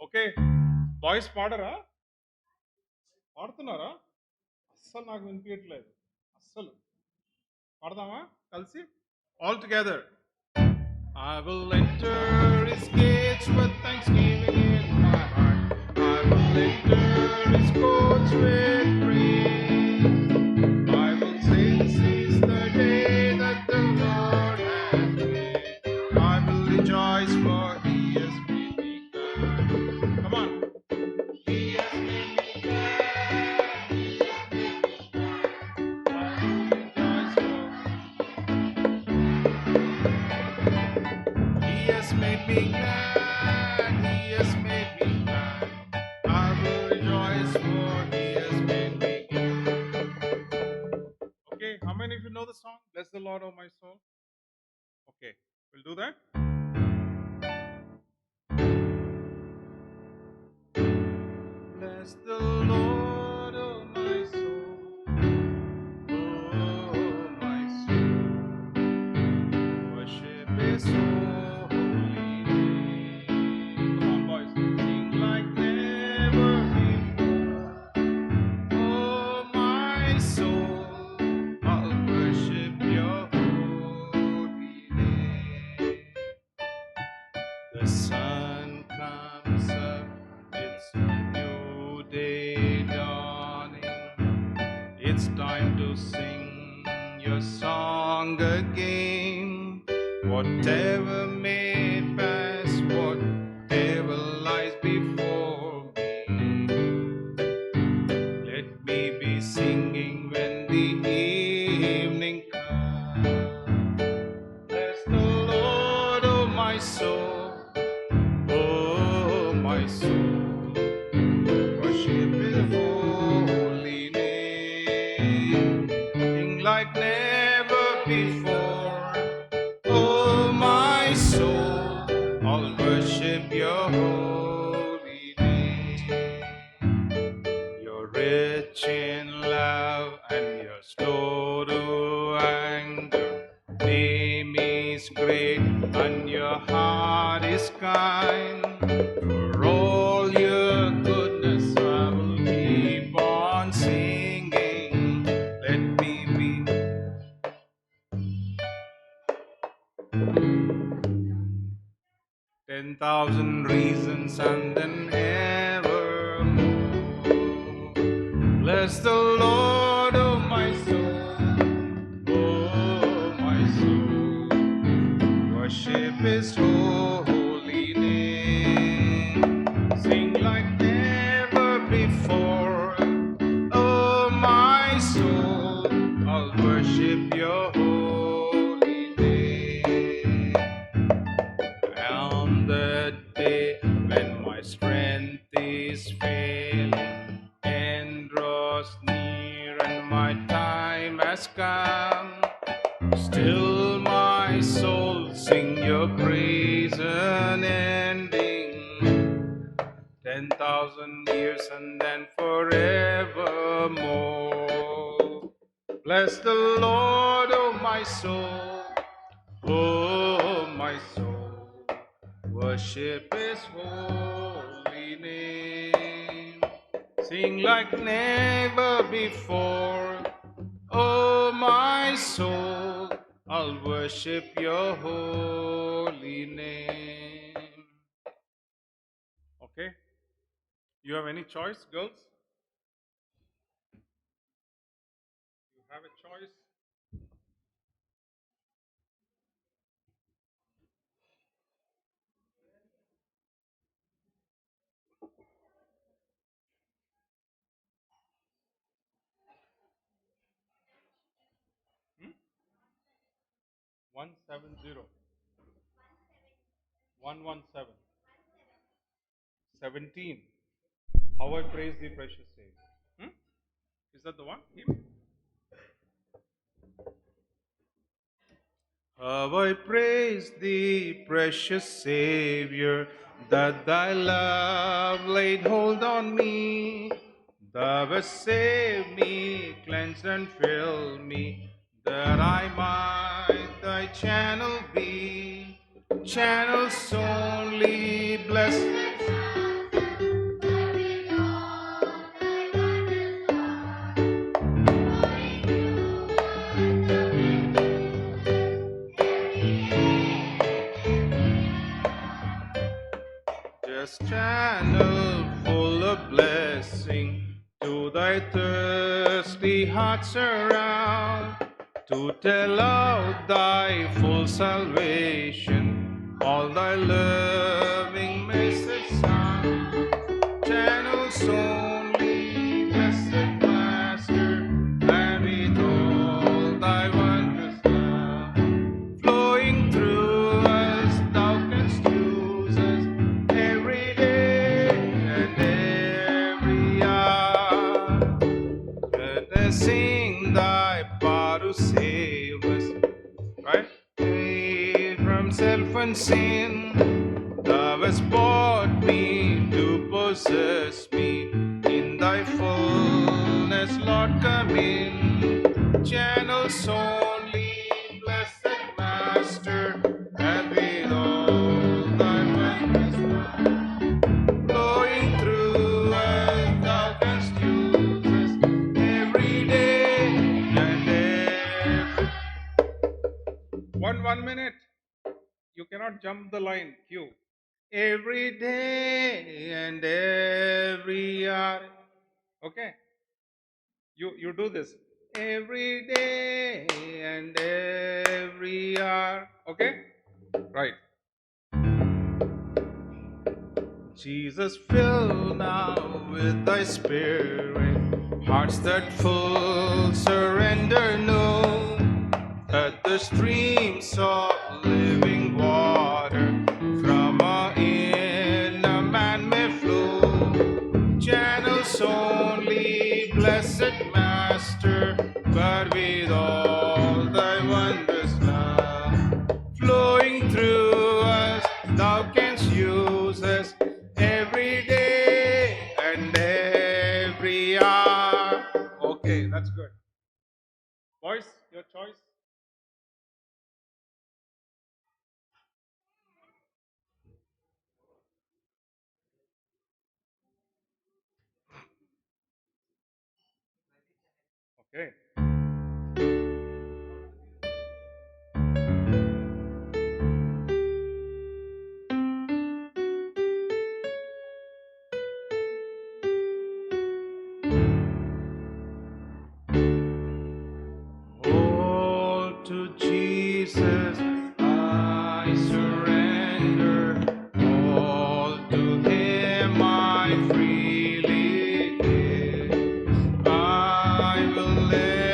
Okay boys పాడరా పాడుతున్నారా అస్సలు నాకు వినిపించట్లేదు అస్సలు పాడదామా కలిసి all together I will enter his gates with thanksgiving in my heart. I will enter his courts with praise. I will sing since the day that the Lord has made. I will rejoice for he has made me glad. Come on. He has made me glad. He has made me glad. I will rejoice for he has made me glad. He has made me glad. I will rejoice for he has made me glad. Okay, how many of you know the song? Bless the Lord, oh my soul. Okay, we'll do that. Bless the Lord, oh my soul. Oh, my soul. Worship his holy name. Come on, boys. Sing like never before. Oh, my soul. I'll worship your holy name. The sun comes up, it's a new day dawning. It's time to sing your song again. Whatever may pass, whatever lies before me, let me be singing when the evening comes. Bless the Lord, oh my soul. Oh, my soul, worship his holy name. Sing like never before. Oh, my soul, I'll worship your holy name. You're rich in love and you're slow to anger. Name is great and your heart is kind. For all your goodness, I will keep on singing. Let me be 10,000 reasons and then evermore. Bless the Lord, oh my soul. Oh, my soul. Worship his holy name. Sing like never before. Oh, my soul, I'll worship your holy name. On the day when my strength is failing and draws near and my time has come, still my soul sing your praise unending. 10,000 years and then forevermore. Bless the Lord, oh my soul. Oh, my soul. Worship his holy name. Sing like never before. Oh, my soul, I'll worship your holy name. Okay? You have any choice, girls? You have a choice? Hmm? 170. 117. 17. How I praise thee, precious Savior. Hmm? Is that the one? Him? How I praise thee, precious Savior, that thy love laid hold on me. Thou hast saved me, cleansed and filled me, that I might thy channel be. channels only bless. Just channel full of blessing to thy thirsty hearts around, to tell of thy full salvation, all thy loving message sound. Channels only, blessed Master, and with all thy wondrous love flowing through us, thou canst use us every day and every hour. Let us sing thy power to save us, right? Saved from self and sin. Thou hast bought me to possess me. In thy fullness, Lord, come in. Channels only, blessed Master, and with all thy wondrous love flowing through us, thou canst use us every day and every. 1 minute. You cannot jump the line. Cue. Every day and every hour. Okay, you do this every day and every hour. Okay, right. Jesus, fill now with thy spirit hearts that full surrender know, that the streams of living water from our inner man may flow. Channels only, blessed Master, but with all thy wondrous love flowing through us, thou canst use us every day and every hour. Okay, that's good. Boys, your choice. Okay. All to Jesus I surrender, all to Him I freely give. I will let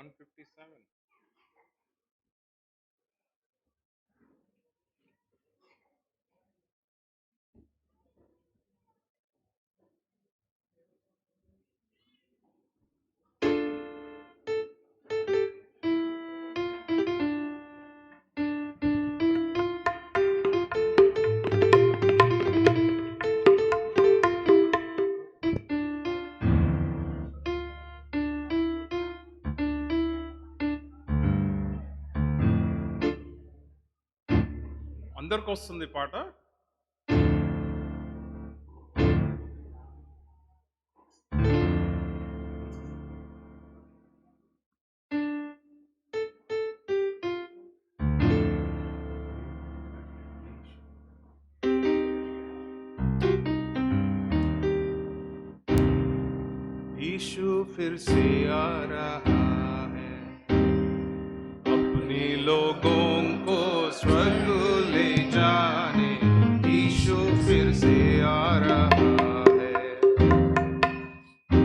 157. అందరికి వస్తుంది పాట. यीशु फिर से आ रहा है, अपने लोगों को स्वर्ग ले जाने. यीशु फिर से आ रहा है.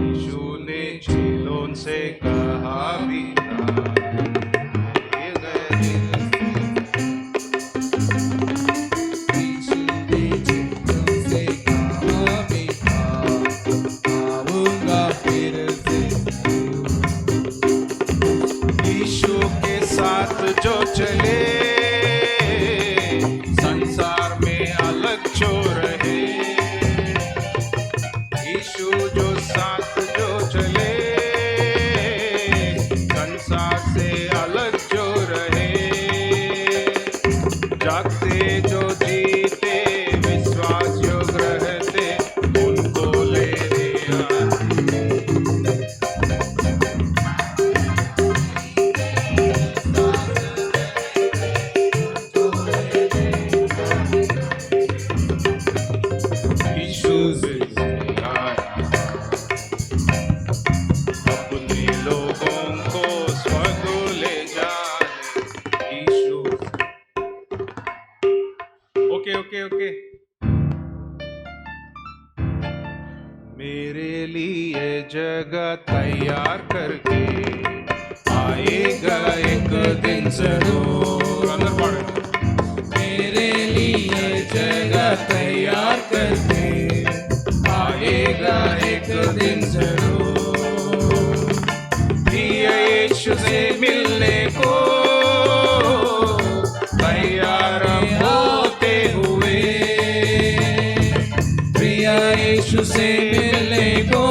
यीशु ने झीलों से कहा भी था, ये गए. यीशु ने झीलों से कहा भी था, आऊंगा फिर से. यीशु के साथ जो चले, संसार में अलग जो रहे. यीशु जो साथ जो चले, संसार से अलग जो रहे. जागते जो जीते, विश्वास योग्य रहते, उनको ले लिया. यीशु फिर से आया, अपने लोगों को स्वर्ग ले जाने. यीशु. Okay okay okay. मेरे लिए जगह तैयार करके आएगा एक दिन जरूर. अंदर पढ़े. मेरे लिए जगह तैयार करके आएगा एक दिन जरूर. प्रिय यीशु से मिलने को तैयार होते हुए. प्रिय यीशु से मिलने को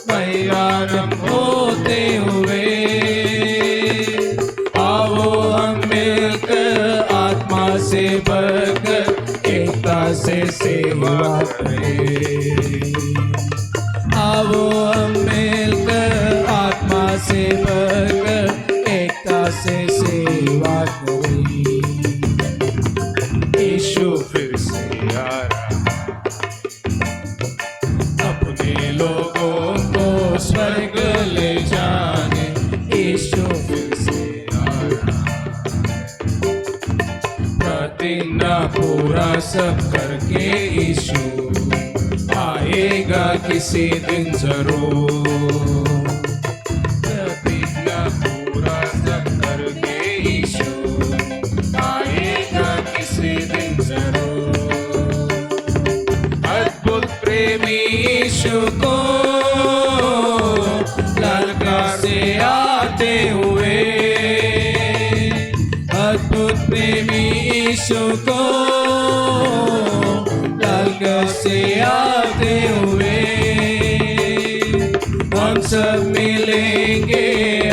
तैयार होते हुए. आओ हम मिलकर आत्मा से भरकर एकता से सेवा करें. आओ हम मिलकर आत्मा से भरकर एकता से सेवा करें. यीशु फिर से आ रहा, अपने लोगों को स्वर्ग ले जाने. यीशु फिर से आ रहा. प्रतिज्ञा पूरा सब करके यीशु आएगा किसी दिन जरूर. प्रतिज्ञा पूरा सब करके यीशु आएगा किसी दिन जरूर. अद्भुत प्रेमी यीशु को ललकार से आते हुए. अद्भुत प्रेमी यीशु को ललकार से आते हुए. हम सब मिलेंगे,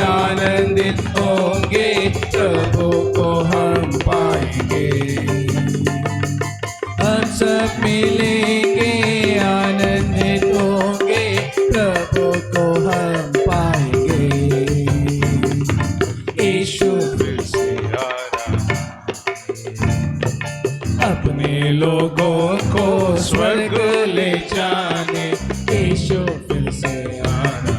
आनंदित होंगे, प्रभु को हम पाएंगे. हम सब मिलेंगे, आनंदित होंगे, प्रभु को हम पाएंगे. यीशु फिर से आ रहा, अपने लोगों को स्वर्ग ले जाने. यीशु फिर से आ रहा.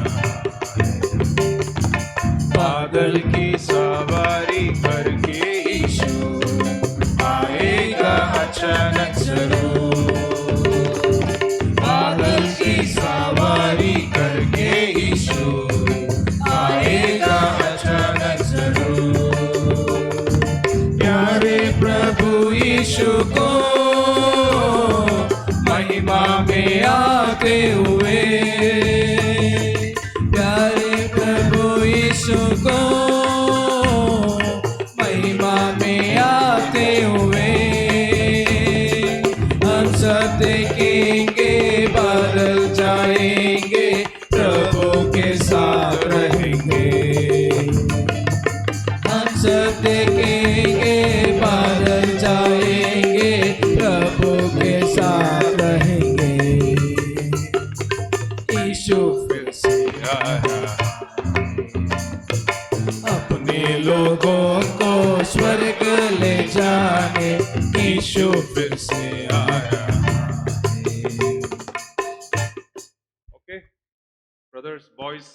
बादल की सवारी करके यीशु आएगा अचानक जरूर. बादल की सवारी करके यीशु यीशु को महिमा में आते हुए, प्यारे प्रभु यीशु को महिमा में आते हुए, हम सब देखेंगे बदल जाएंगे, प्रभु के साथ रहेंगे। हम सब देखेंगे बदल जाएंगे, प्रभु के साथ रहेंगे। यीशु फिर से आया, अपने लोगों को स्वर्ग ले जाने, यीशु फिर से आया। Okay, brothers, boys.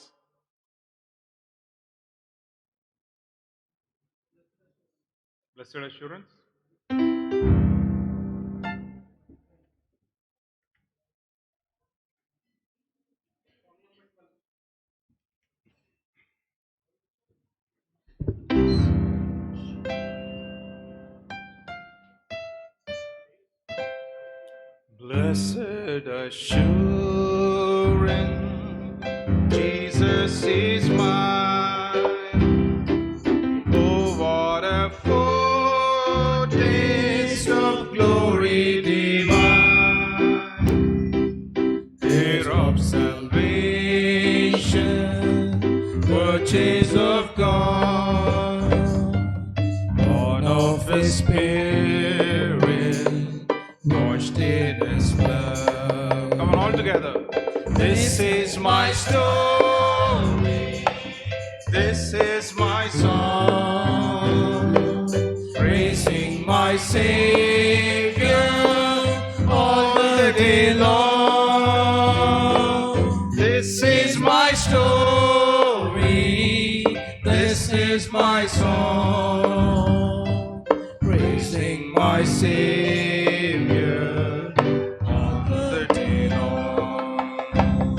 Blessed assurance. Blessed assurance, Jesus is mine. Oh, what a foretaste of glory divine, heir of salvation, purchase of God, born of His Spirit, washed in His blood. Come on, all together. This is my story. This is my song, praising my Savior all the day long. This is my story. This is my song, praising my Savior all the day long.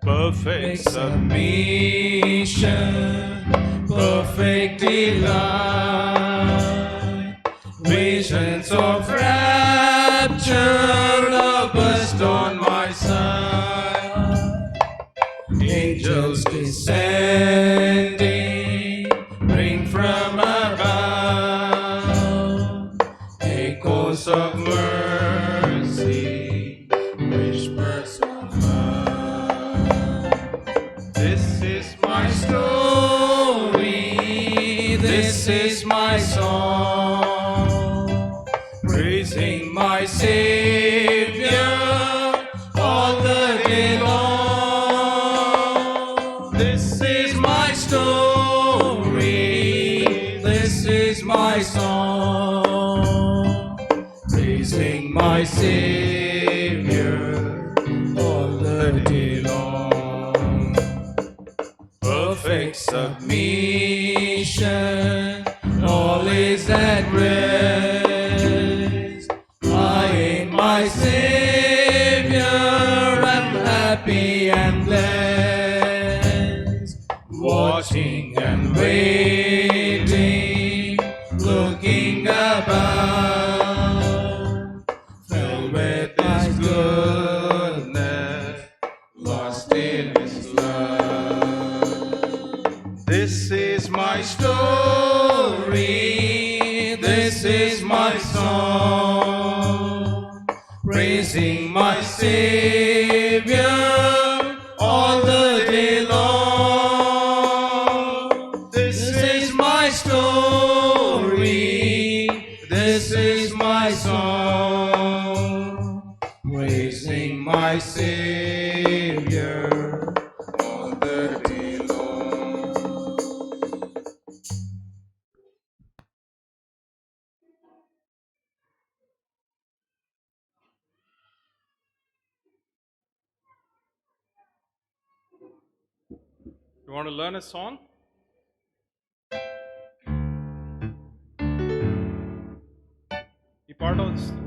Perfect submission, perfect delight, visions of rapture now burst on my side. Angels descending, bring from above echoes of mercy, whispers of love. This is my story, this is my song, praising my Savior all the day long. This is my story, this is my song, praising my Savior all the day long. Perfect submission, all is at rest. I in my Savior am happy and blessed, watching and waiting, looking about, filled with His goodness, lost in His love. This is my story, this is my song, praising my Savior all the day long. This is my story, this is my song, praising my Savior all the day long. You want to learn a song? ఈ పాట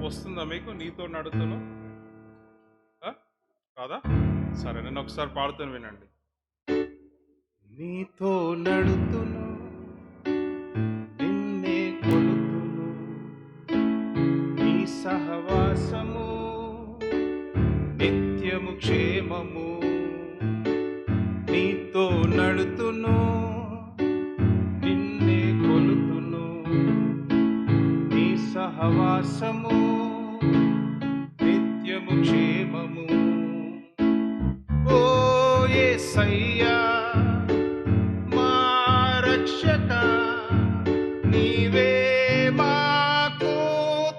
వస్తుందా మీకు? నీతో నడుతును కాదా? సరే, నేను ఒకసారి పాడుతాను, వినండి. నీతో నడుతును, నిన్నే కొలుతును, నిత్యము క్షేమము. నీతో నడుతును, నిన్నే కొలుతును, నీ సహవాసము నిత్యము క్షేమము. ఓ యేసయ్యా మా రక్షక, నీవే మాకు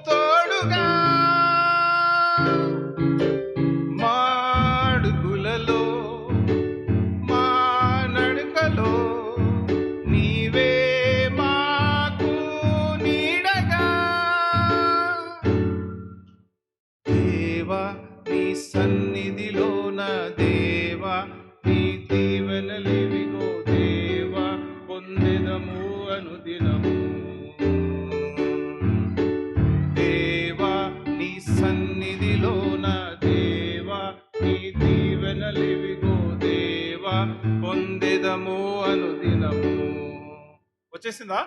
తోడుగా, మా అడుగులలో మా నడకలో నీవే మాకు నీడగా. దేవా నీ సన్నిధిలోన దేవా నీ దీవెనలివిగో దేవా పొందెదము అనుదినము. దేవా నీ సన్నిధిలోన దేవా నీ దీవెనలివిగో దేవా పొందెదము అనుదినము. వచ్చేసిందా?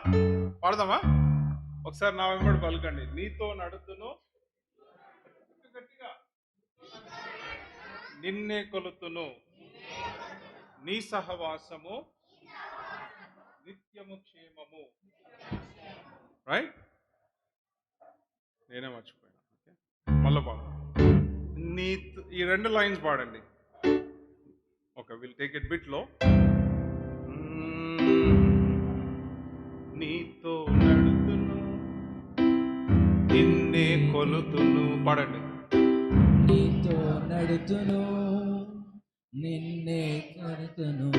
పాడదామా? ఒకసారి నా వెంబడి పలకండి. నీతో నడుతును, గట్టిగా, నిన్నే కొలుతును, నీ సహవాసము నిత్యము క్షేమము. రైట్, నేనే మర్చిపోయాను. ఓకే, మళ్ళీ పాడు. ఈ రెండు లైన్స్ పాడండి. Okay, will take it bit లో. నీతో నడుతును, నిన్నే కొలుతును. పాడండి. నీతో నడుతును, నిన్నే కొలుతును,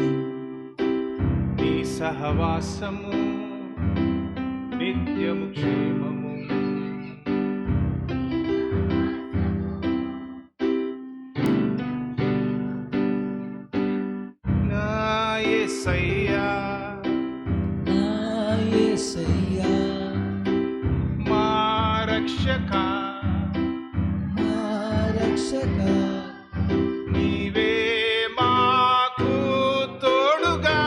నీ సహవాసము నిత్యము క్షేమము. నా యేసయ్యా, నా యేసయ్యా మా రక్షక, మా రక్షక, నీవే మాకు తోడుగా.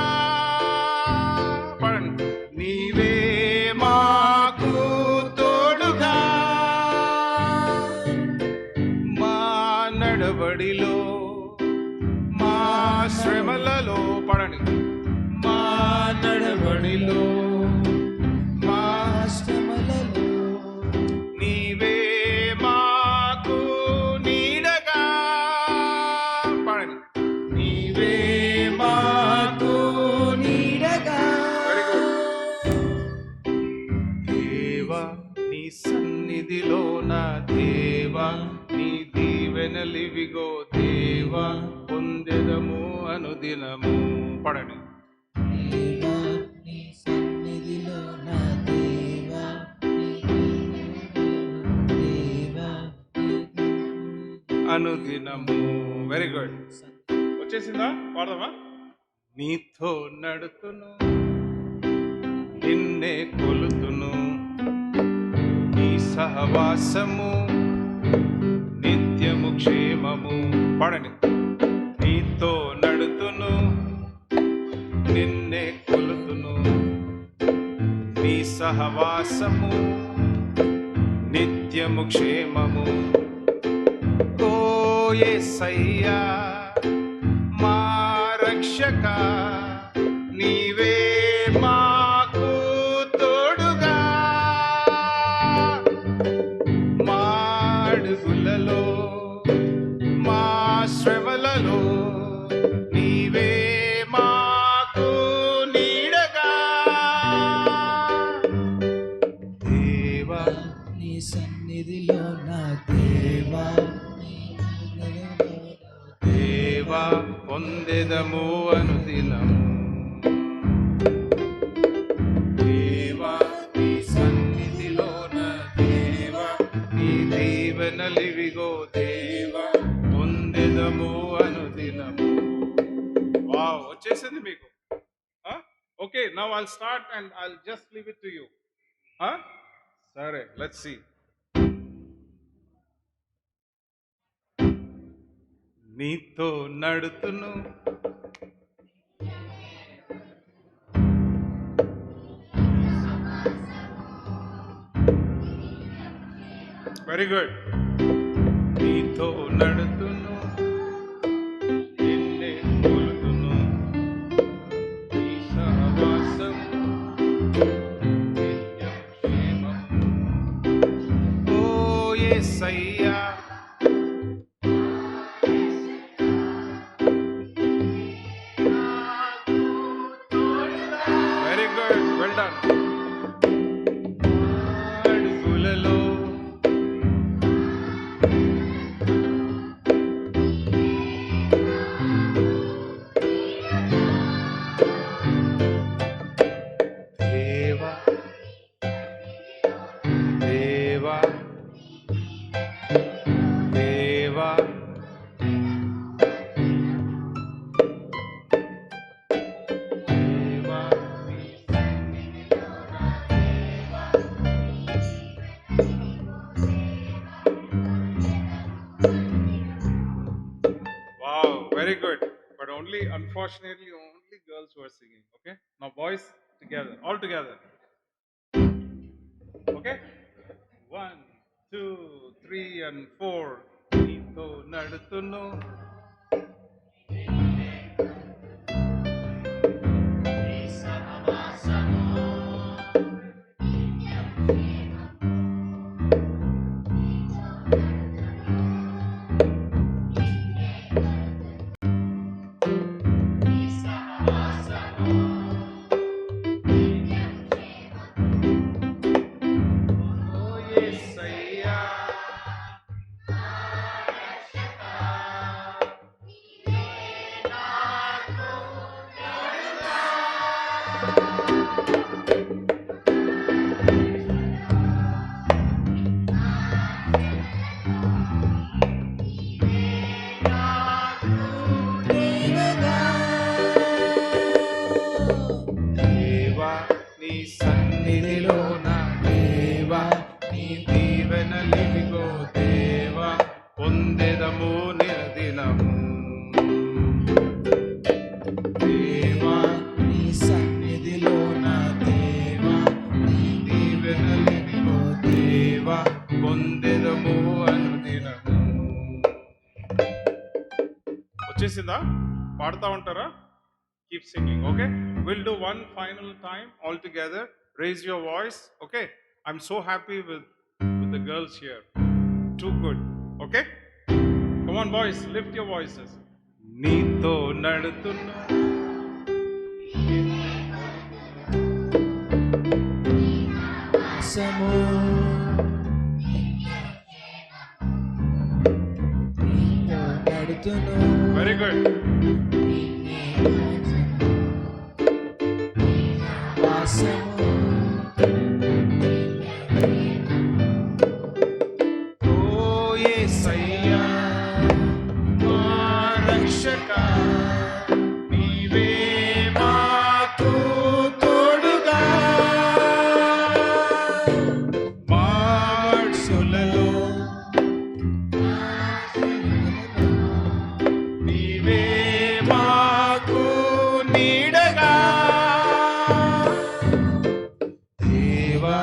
పడండి. నీవే మాకు తోడుగా, మా నడవడిలో మా శ్రమలలో. పడండి. మా నడవడిలో మా శ్రమలలో నీవే మాకు నీడగా. పడండి. నీవే మాకు నీడగా. Very good. దేవా నీ సన్నిధిలో నా దేవా నీ దీవెనలివిగో దేవా పొందెదము అనుదినము. పడండి. దేవా నీ సన్నిధిలో నా దేవా, నీ దేవా అనుదినము. Very good. వచ్చేసిందా? పాడదామా? నీతో నడుతును, నిన్నే కొలుతును, నీ సహవాసము నిత్యము క్షేమము. పాడండి. నీతో నడుతును, నిన్నే కొలుతును, నీ సహవాసము నిత్యము క్షేమము. ఓ యేసయ్యా మా రక్షక, నీవే మాకు తోడుగా, మా అడుగులలో మా శ్రమలలో నీవే మాకు నీడగా. దేవా నీ సన్నిధిలో నా దేవా, నీ దేవా పొందెదము అనుదినము. దేవా నీ సన్నిధిలో నా దేవా నీ దీవెనలివిగో దేవా పొందెదము అనుదినము. వావ్, వచ్చేసింది మీకు. Okay, now I'll start and I'll just leave it to you. సరే, లెట్స్ సీ. నీతో నడుతును, వెరీ గుడ్. నీతో నడుతును, only, unfortunately, only girls who are singing. Okay, now boys together, all together. Okay, 1, 2, 3, and 4. నీతో నడుతును. ఓ యేసయ్యా, దేవా నీ సన్నిధిలో నా దేవా, నీ దీవెనలివిగో దేవా, పొందెదము నిరదినము. దేవా నీ సన్నిధిలో నా దేవా, నీ దీవెనలివిగో దేవా, పొందెదము అనుదినము. వచ్చేసిందా? పాడుతా ఉంటారా? Keep singing, okay? We'll do one final time all together. Raise your voice, okay? I'm so happy with the girls here. Too good, okay? Come on, boys, lift your voices. నీతో నడుతున్నా. సమో నీతో నడుతును. Very good. వాసము ఓ యేసయ్యా, మా రక్షకా, నీవే మాకు తోడుగా. మార్సులలో నీవే మాకు నీడగా. దేవా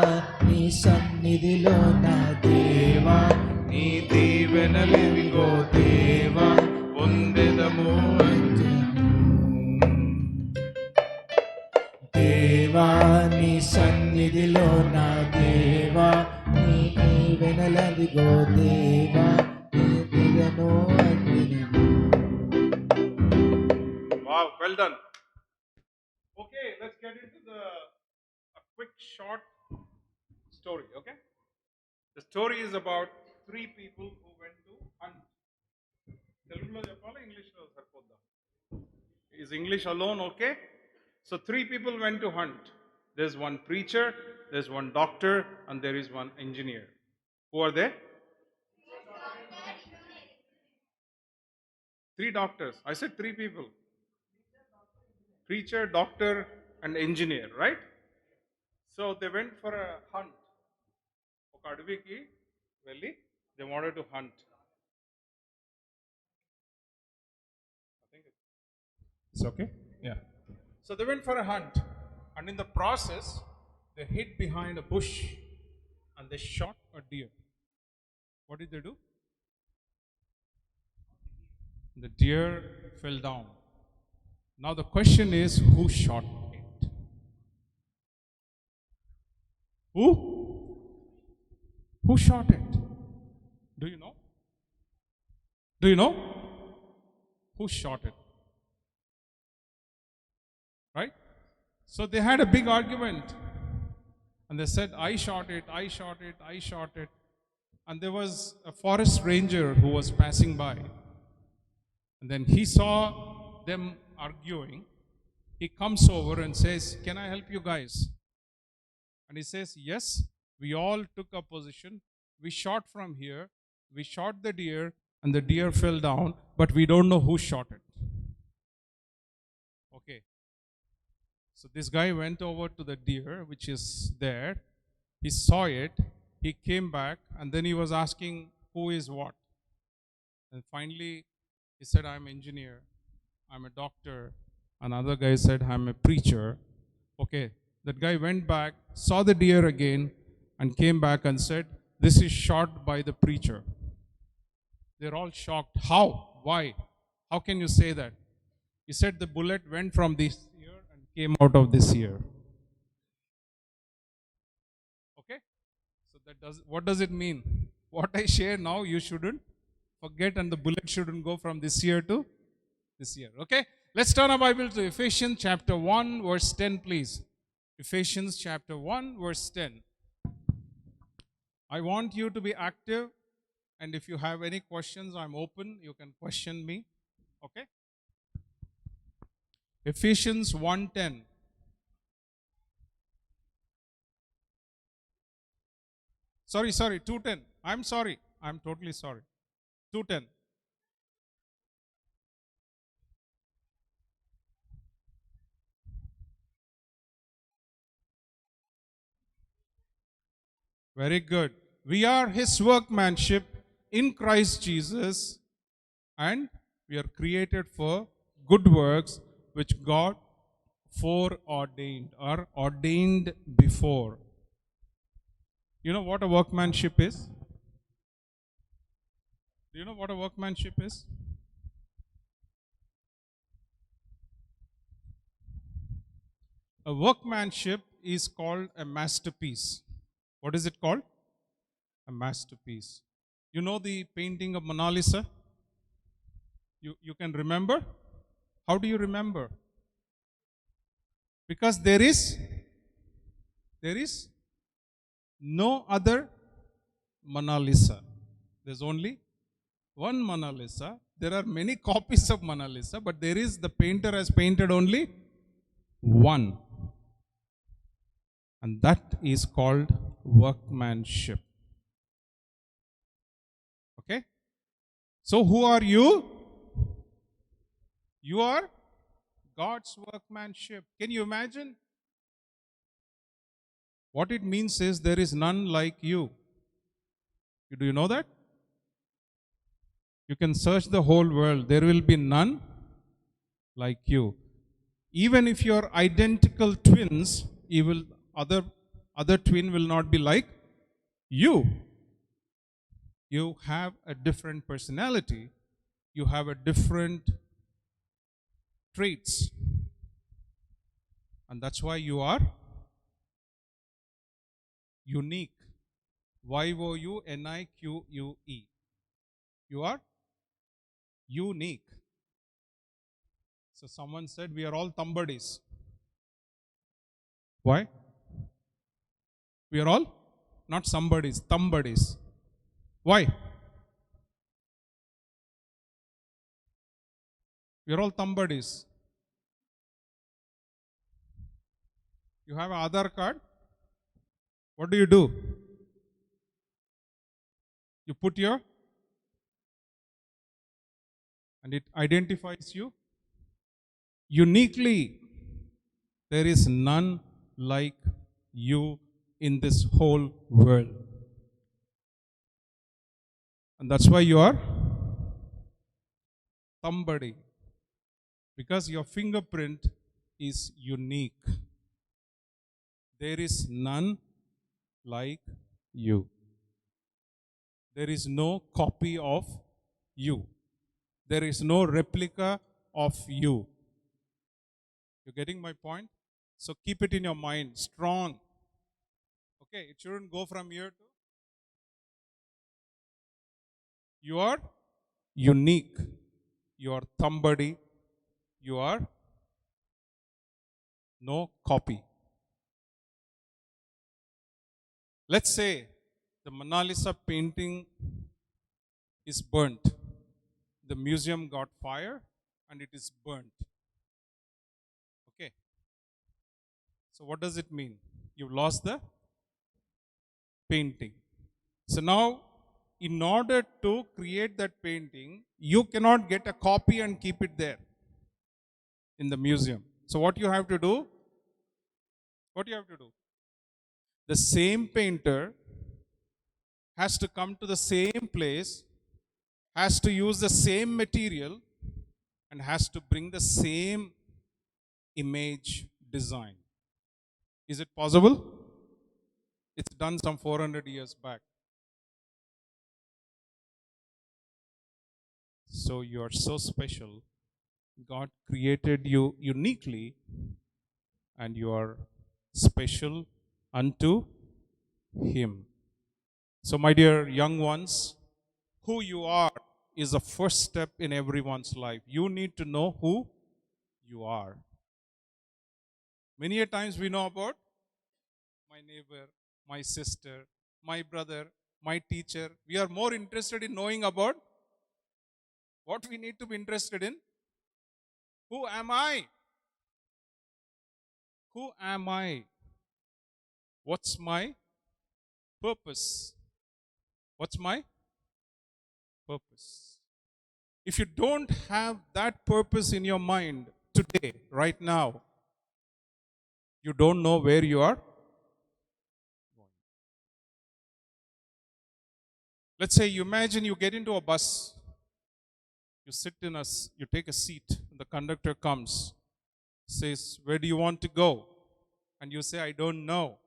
నీ సన్నిధిలో నా దేవా, నీ దీవెనలివిగో దేవా, పొందెదము అంజను. దేవా నీ సన్నిధిలో నా దేవా, నీ వెనలదిగో దేవా, నీ దిగను అందినము. Wow, well done. Okay, let's get into a quick short story, okay? The story is about 3 people who went to hunt. Telugulo cheppala, English lo saripodda? Is English alone okay? So 3 people went to hunt. There's one preacher, there's one doctor, and there is one engineer. Who are they? 3 doctors. I said 3 people. Preacher, doctor, and engineer, right? So they went for a hunt. ఒక అడవికి వెళ్ళి they wanted to hunt. I think it's okay. Yeah. So they went for a hunt, and in the process, they hid behind a bush and they shot a deer. What did they do? The deer fell down. Now the question is, who shot it? Who? Who shot it? Do you know? Do you know? Who shot it? Right? So they had a big argument. And they said, I shot it, I shot it, I shot it. And there was a forest ranger who was passing by. And then he saw them arguing. He comes over and says, can I help you guys? And he says, yes, we all took a position. We shot from here. We shot the deer and the deer fell down, but we don't know who shot it. Okay. So this guy went over to the deer, which is there. He saw it. He came back and then he was asking who is what. And finally he said, I'm engineer. I'm a doctor. Another guy said, I'm a preacher. Okay, that guy went back, saw the deer again, and came back and said, this is shot by the preacher. They're all shocked. How? Why? How can you say that? He said the bullet went from this ear and came out of this ear. Okay? So what does it mean? What I share now, you shouldn't forget, and the bullet shouldn't go from this ear to this ear. Okay? Let's turn our Bible to Ephesians chapter 1, verse 10, please. Ephesians chapter 1, verse 10. I want you to be active, and if you have any questions, I'm open. You can question me. Okay? Ephesians 1:10. Sorry, 2:10. I'm sorry. I'm totally sorry. 2:10. Very good. We are his workmanship in Christ Jesus, and we are created for good works which God foreordained or ordained before. You know what a workmanship is? Do you know what a workmanship is? A workmanship is called a masterpiece. What is it called? A masterpiece. You know the painting of Mona Lisa? You can remember? How do you remember? Because there is no other Mona Lisa. There's only one Mona Lisa. There are many copies of Mona Lisa, but there is, the painter has painted only one. And that is called workmanship. Okay? So who are you? You are God's workmanship. Can you imagine? What it means is there is none like you. Do you know that? You can search the whole world. There will be none like you. Even if you are identical twins, other twin will not be like you. You have a different personality. You have a different traits. And that's why you are unique. YOUNIQUE. You are unique. So someone said we are all thumbadis. Why? We are all not somebodies, thumbadis. Why? We are all thumbadis. You have an Aadhaar card. What do? You put and it identifies you uniquely. There is none like you in this whole world. And that's why you are somebody. Because your fingerprint is unique. There is none like you. There is no copy of you. There is no replica of you. You're getting my point? So keep it in your mind, strong. Okay, it shouldn't go from here to. You are unique. You are somebody. You are no copy. Let's say the Mona Lisa painting is burnt. The museum got fire and it is burnt. Okay. So what does it mean? You've lost the painting. So now, in order to create that painting, you cannot get a copy and keep it there in the museum. So what you have to do? The same painter has to come to the same place, has to use the same material, and has to bring the same image design. Is it possible? It's done some 400 years back. So you are so special. God created you uniquely, and you are special unto Him. So, my dear young ones, who you are is the first step in everyone's life. You need to know who you are. Many a times we know about my neighbor, my sister, my brother, my teacher. We are more interested in knowing about what we need to be interested in. Who am I? Who am I? What's my purpose? What's my purpose? If you don't have that purpose in your mind today, right now, you don't know where you are going. Let's say you imagine you get into a bus, you sit in you take a seat, the conductor comes, says, "Where do you want to go?" And you say, "I don't know."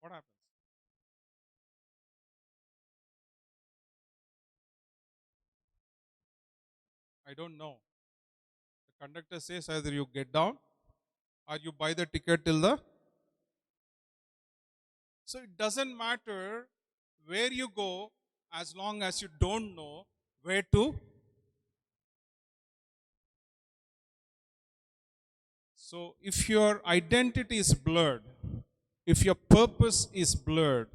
What happens? I don't know. The conductor says either you get down or you buy the ticket till the. So it doesn't matter where you go as long as you don't know where to. So if your identity is blurred, if your purpose is blurred,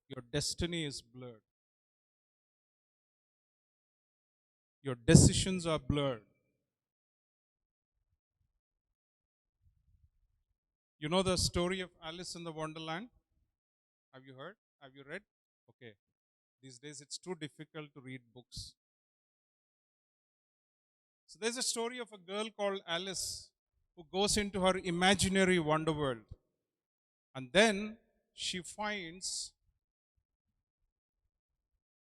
your destiny is blurred. Your decisions are blurred. You know the story of Alice in the Wonderland? Have you heard? Have you read? Okay. These days it's too difficult to read books. So there's a story of a girl called Alice who goes into her imaginary wonder world. And then she finds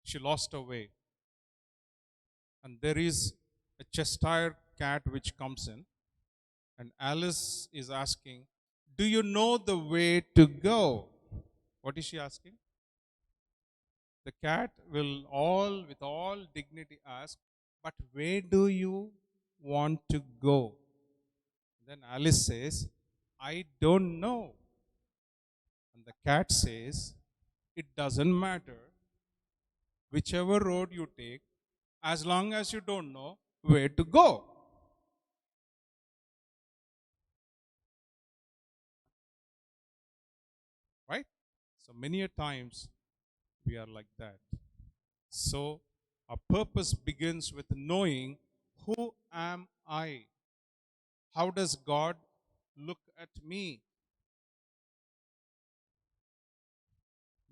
she lost her way. And there is a Cheshire cat which comes in. And Alice is asking, "Do you know the way to go?" What is she asking? The cat will with all dignity ask, "But where do you want to go?" Then Alice says, "I don't know." And the cat says, "It doesn't matter whichever road you take, as long as you don't know where to go." Right? So many a times we are like that. So our purpose begins with knowing, who am I? How does God look at me?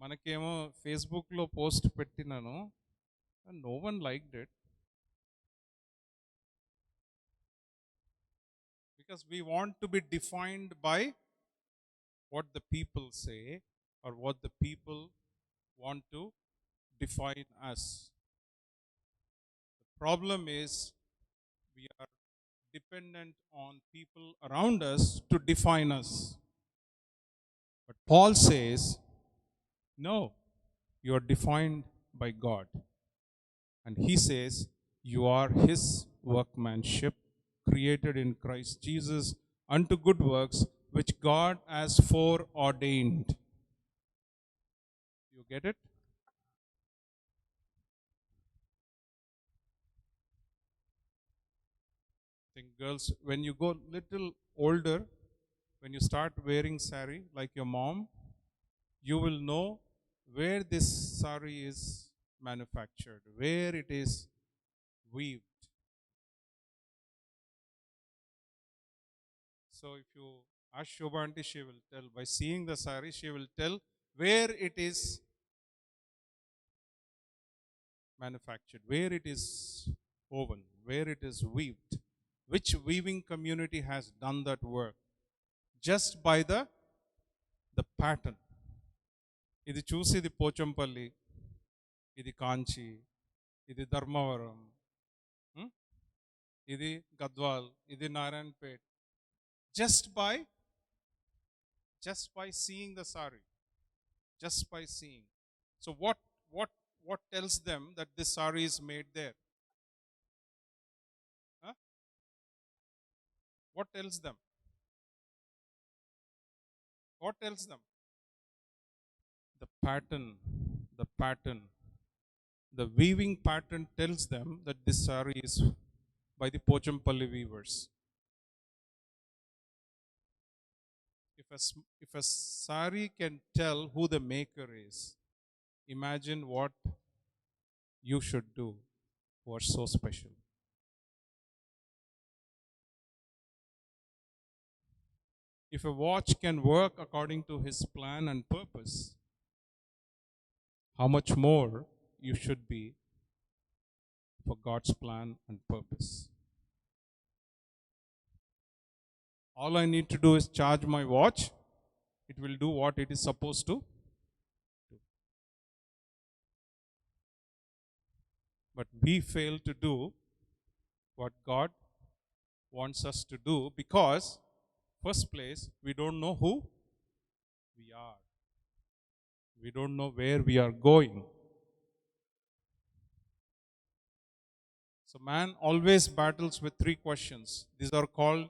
మనకేమో ఫేస్బుక్లో post పెట్టినాను, no one liked it, because we want to be defined by what the people say or what the people want to define us. The problem is we are dependent on people around us to define us. But Paul says, no, you are defined by God. And he says, you are his workmanship, created in Christ Jesus unto good works, which God has foreordained. You get it? I think girls, when you go little older, when you start wearing sari like your mom, you will know where this sari is manufactured, where it is weaved. So if you ask Shobhanti, she will tell, by seeing the sari, she will tell where it is manufactured, where it is woven, where it is weaved, which weaving community has done that work, just by the pattern. ఇది చూసి ఇది పోచంపల్లి, ఇది కాంచి, ఇది ధర్మవరం, ఇది గద్వాల్, ఇది Narayanpet. Just by seeing the sari, just by seeing. So what tells them that this sari is made there? Huh? What tells them? What tells them? The pattern, the pattern, the weaving pattern tells them that this sari is by the Pochampalli weavers. If a sari can tell who the maker is, imagine what you should do who are so special. If a watch can work according to his plan and purpose, how much more you should be for God's plan and purpose. All I need to do is charge my watch. It will do what it is supposed to do. But we fail to do what God wants us to do because, first place, we don't know who we are. We don't know where we are going. So man always battles with three questions. These are called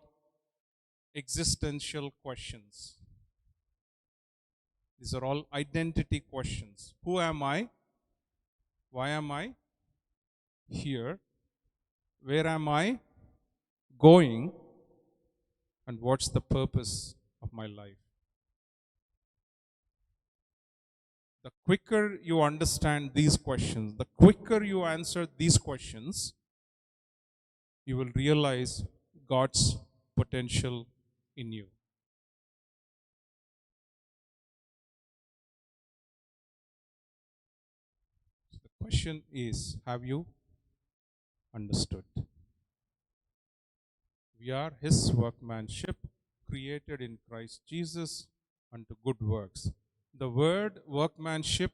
existential questions. These are all identity questions. Who am I? Why am I here? Where am I going? And what's the purpose of my life? The quicker you understand these questions, the quicker you answer these questions, you will realize God's potential in you. So the question is, have you understood? We are His workmanship, created in Christ Jesus unto good works. The word workmanship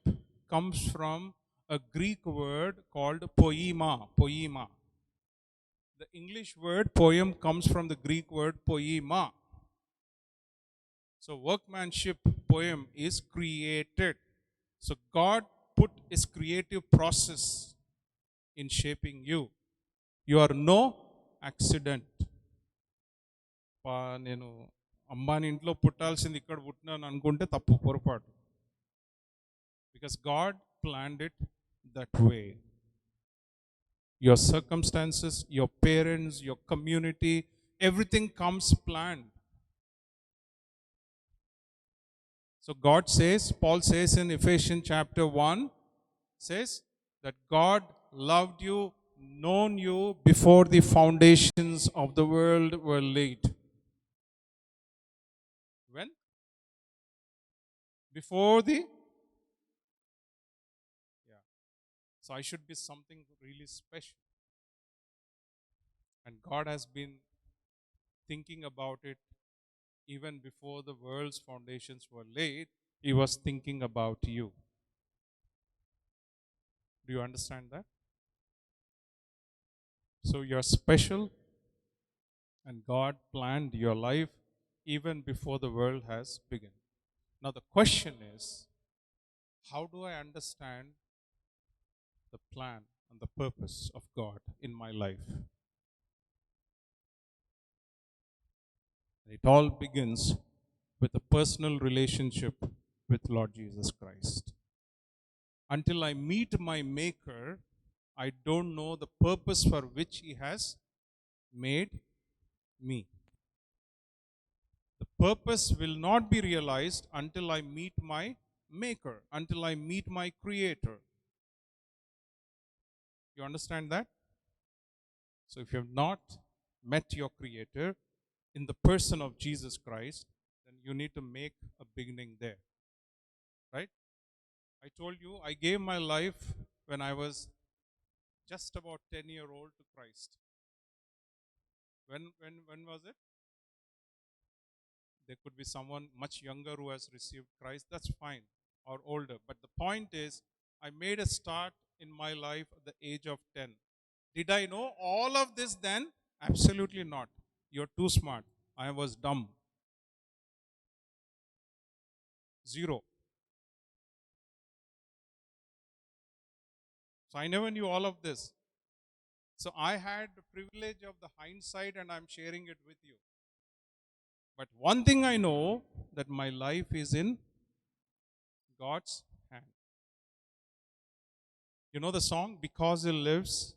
comes from a Greek word called poema. Poema. The English word poem comes from the Greek word poema. So workmanship, poem is created. So God put His creative process in shaping you. You are no accident. నేను అమ్మాని ఇంట్లో పుట్టాల్సింది ఇక్కడ పుట్టినాను అనుకుంటే తప్పు, పొరపాటు. Because God planned it that way. Your circumstances, your parents, your community, everything comes planned. So God says, Paul says in Ephesians chapter 1, says that God loved you, known you before the foundations of the world were laid. When? Before the, yeah. So I should be something really special. And God has been thinking about it even before the world's foundations were laid. He was thinking about you. Do you understand that? So you're special, and God planned your life even before the world has begun. Now the question is, how do I understand the plan and the purpose of God in my life? It all begins with a personal relationship with Lord Jesus Christ. Until I meet my Maker, I don't know the purpose for which He has made me. The purpose will not be realized until I meet my Maker, until I meet my Creator. You understand that? So if you have not met your Creator in the person of Jesus Christ, then you need to make a beginning there. Right? I told you I gave my life when I was just about 10-year-old to Christ. When was it? There could be someone much younger who has received Christ. That's fine. Or older. But the point is, I made a start in my life at the age of 10. Did I know all of this then? Absolutely not. You're too smart. I was dumb. Zero. So I never knew all of this. So I had the privilege of the hindsight and I'm sharing it with you. But one thing I know that my life is in God's hand. You know the song, Because He Lives,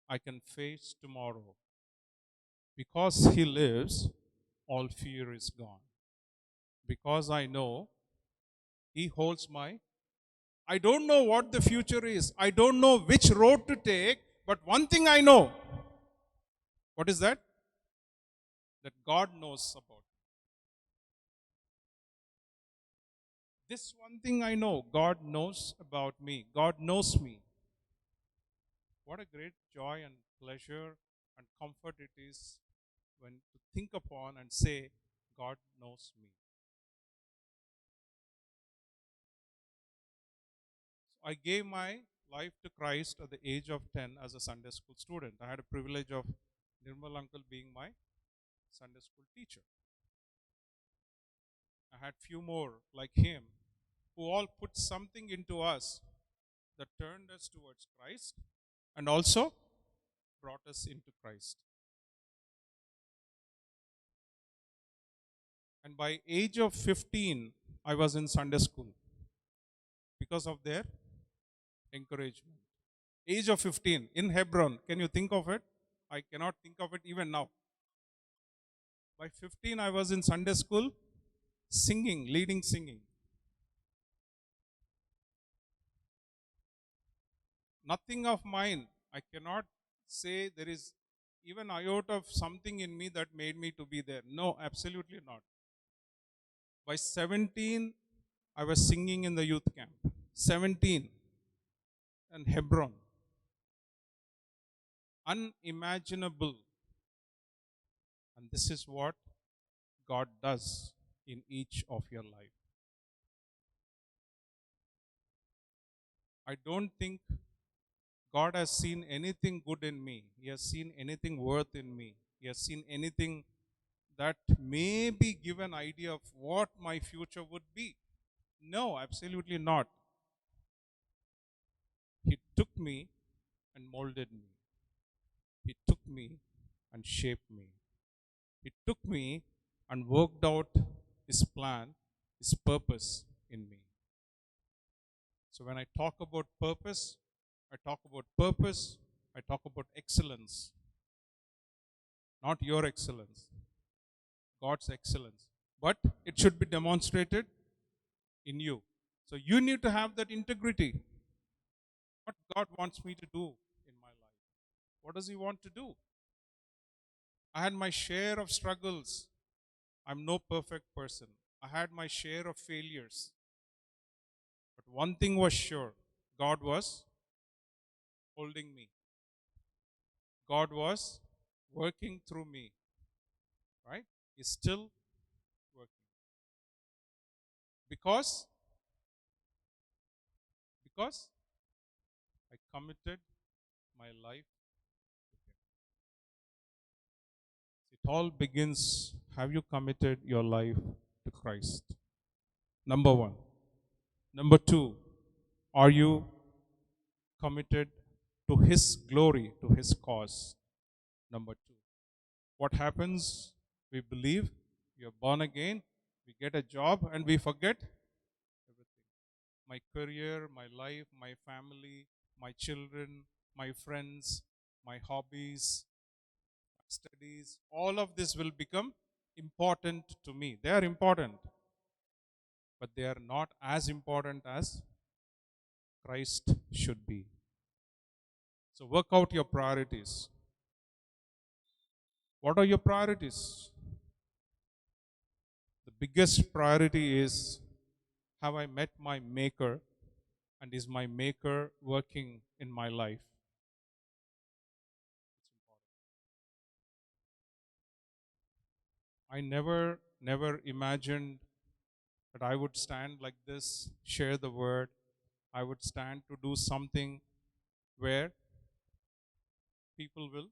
I can face tomorrow. Because He lives, all fear is gone. Because I know He holds my. I don't know what the future is. I don't know which road to take. But one thing I know. What is that? That God knows about. This one thing I know. God knows about me. God knows me. What a great joy and pleasure and comfort it is when to think upon and say, God knows me. I gave my life to Christ at the age of 10 as a Sunday school student. I had a privilege of Nirmal uncle being my Sunday school teacher. I had few more like him who all put something into us that turned us towards Christ and also brought us into Christ. And by age of 15, I was in Sunday school because of their encouragement. Age of 15 in Hebron. Can you think of it? I cannot think of it even now. By 15, I was in Sunday school singing, leading singing. Nothing of mine. I cannot say there is even iota of something in me that made me to be there. No, absolutely not. By 17, I was singing in the youth camp. 17 and Hebron. Unimaginable. And this is what God does in each of your life. I don't think God has seen anything good in me. He has seen anything worth in me. He has seen anything that may be give an idea of what my future would be. No, absolutely not. He took me and molded me. He took me and shaped me. He took me and worked out His plan, His purpose in me. So when I talk about purpose, I talk about purpose, I talk about excellence. Not your excellence, God's excellence. But it should be demonstrated in you. So you need to have that integrity. What God wants me to do in my life. What does He want to do? I had my share of struggles. I'm no perfect person. I had my share of failures. But one thing was sure, God was holding me. God was working through me. Right? He's still working. Because I committed my life to Him. It all begins, have you committed your life to Christ? Number one. Number two, are you committed to His glory, to His cause? Number two. What happens? We believe, we are born again, we get a job, and we forget everything. My career, my life, my family, my children, my friends, my hobbies, my studies, all of this will become important to me. They are important, but they are not as important as Christ should be. So work out your priorities. What are your priorities? The biggest priority is, have I met my Maker, and is my Maker working in my life? I never imagined that I would stand like this, share the word. I would stand to do something where people will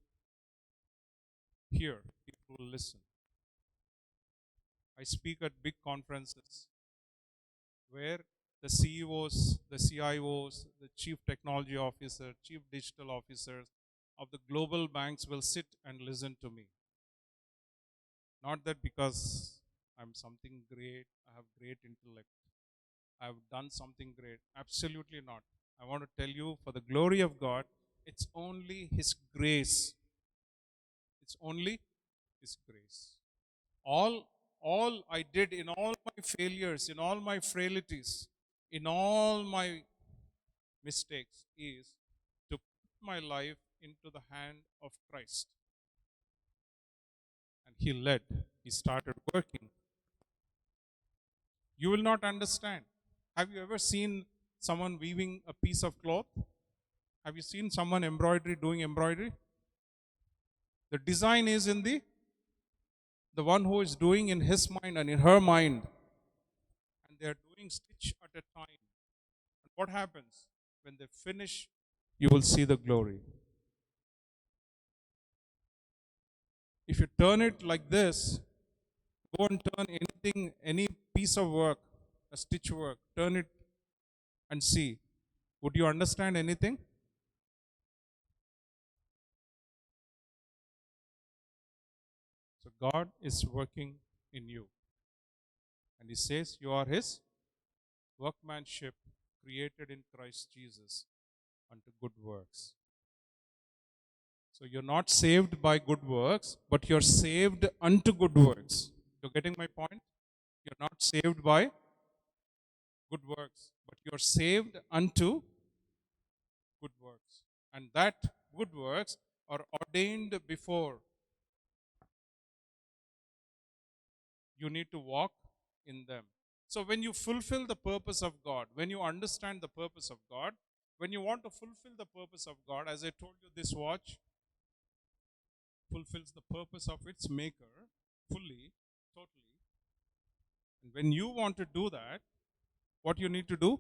hear, people will listen. I speak at big conferences where the CEOs, the CIOs, the chief technology officer, chief digital officers of the global banks will sit and listen to me. Not that because I'm something great, I have great intellect, I have done something great. Absolutely not. I want to tell you, for the glory of God, it's only His grace. It's only His grace. All, all I did in all my failures, in all my frailties, in all my mistakes is to put my life into the hand of Christ. And He led, He started working. You will not understand. Have you ever seen someone weaving a piece of cloth? Have you seen someone doing embroidery? The design is in the one who is doing in his mind and in her mind. And they are doing stitch at a time. And what happens? When they finish, you will see the glory. If you turn it like this, go and turn anything, any piece of work, a stitch work, turn it and see. Would you understand anything? So God is working in you. And He says you are His workmanship created in Christ Jesus unto good works. So you're not saved by good works, but you're saved unto good works. You're getting my point? You're not saved by good works, but you're saved unto good works. And that good works are ordained before you need to walk in them. So when you fulfill the purpose of God, when you understand the purpose of God, when you want to fulfill the purpose of God, as I told you, this watch fulfills the purpose of its maker fully, totally. And when you want to do that, what you need to do?